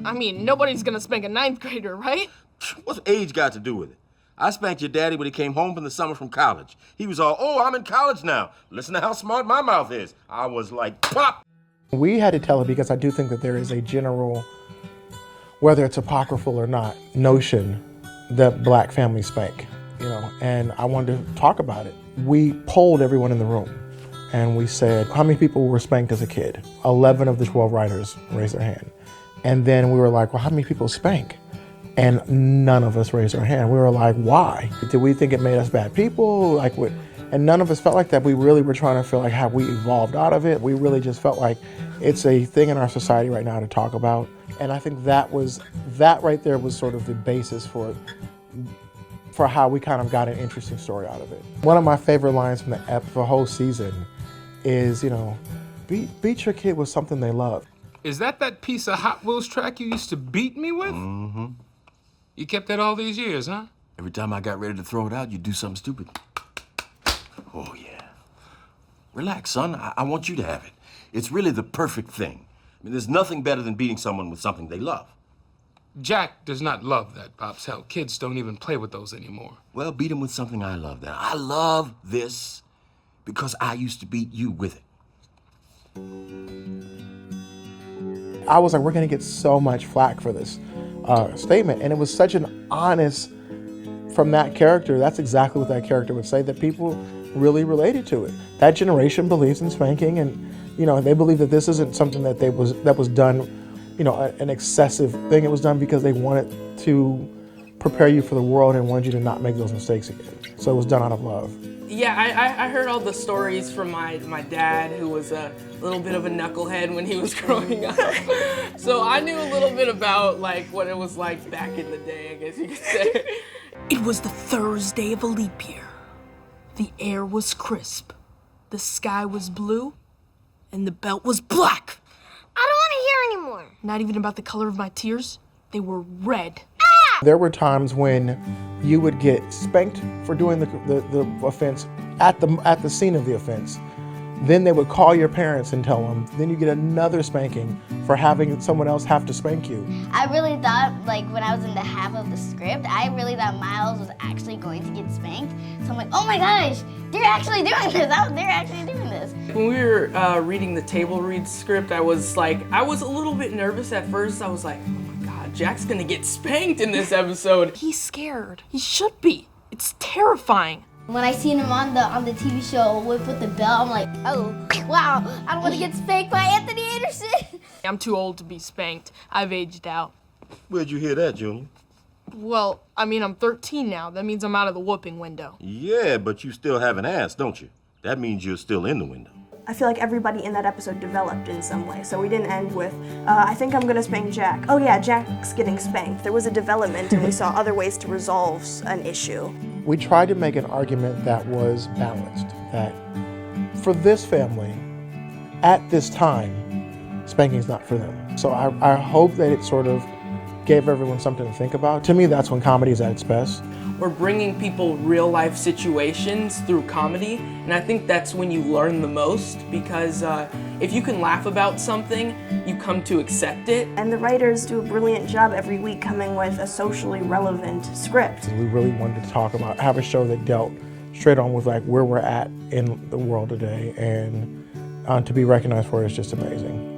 I mean, nobody's gonna spank a 9th grader, right? What's age got to do with it? I spanked your daddy when he came home from the summer from college. He was all, oh, I'm in college now. Listen to how smart my mouth is. I was like, pop! We had to tell it because I do think that there is a general, whether it's apocryphal or not, notion that black families spank, and I wanted to talk about it. We polled everyone in the room and we said, how many people were spanked as a kid? 11 of the 12 writers raised their hand. And then we were like, well, how many people spank? And none of us raised our hand. We were like, why? Did we think it made us bad people? And none of us felt like that. We really were trying to feel like, have we evolved out of it? We really just felt like it's a thing in our society right now to talk about. And I think that right there was sort of the basis for how we kind of got an interesting story out of it. One of my favorite lines from the whole season is, beat your kid with something they love. Is that piece of Hot Wheels track you used to beat me with? Mm-hmm. You kept that all these years, huh? Every time I got ready to throw it out, you'd do something stupid. Oh, yeah. Relax, son. I want you to have it. It's really the perfect thing. I mean, there's nothing better than beating someone with something they love. Jack does not love that, Pops. Hell, kids don't even play with those anymore. Well, beat him with something I love then. I love this because I used to beat you with it. I was like, we're gonna get so much flack for this statement. And it was such an honest, from that character, that's exactly what that character would say, that people really related to it. That generation believes in spanking, and they believe that this isn't something that was done, an excessive thing. It was done because they wanted to prepare you for the world and wanted you to not make those mistakes again. So it was done out of love. Yeah, I heard all the stories from my dad, who was a little bit of a knucklehead when he was growing up. So I knew a little bit about what it was like back in the day, I guess you could say. It was the Thursday of a leap year. The air was crisp, the sky was blue, and the belt was black. I don't want to hear anymore. Not even about the color of my tears. They were red. There were times when you would get spanked for doing the offense at the scene of the offense. Then they would call your parents and tell them. Then you get another spanking for having someone else have to spank you. I really thought, when I was in the half of the script, I really thought Miles was actually going to get spanked. So I'm like, oh my gosh, they're actually doing this. They're actually doing this. When we were reading the table read script, I was a little bit nervous at first. I was like, oh my God, Jack's gonna get spanked in this episode. He's scared. He should be. It's terrifying. When I seen him on the TV show with the belt, I'm like, oh, wow, I don't want to get spanked by Anthony Anderson. I'm too old to be spanked. I've aged out. Where'd you hear that, Junior? Well, I'm 13 now. That means I'm out of the whooping window. Yeah, but you still have an ass, don't you? That means you're still in the window. I feel like everybody in that episode developed in some way. So we didn't end with, I think I'm gonna spank Jack. Oh yeah, Jack's getting spanked. There was a development and we saw other ways to resolve an issue. We tried to make an argument that was balanced, that for this family, at this time, spanking's not for them. So I hope that it sort of gave everyone something to think about. To me, that's when comedy is at its best. We're bringing people real life situations through comedy, and I think that's when you learn the most, because if you can laugh about something, you come to accept it. And the writers do a brilliant job every week coming with a socially relevant script. We really wanted to talk about, have a show that dealt straight on with where we're at in the world today, and to be recognized for it is just amazing.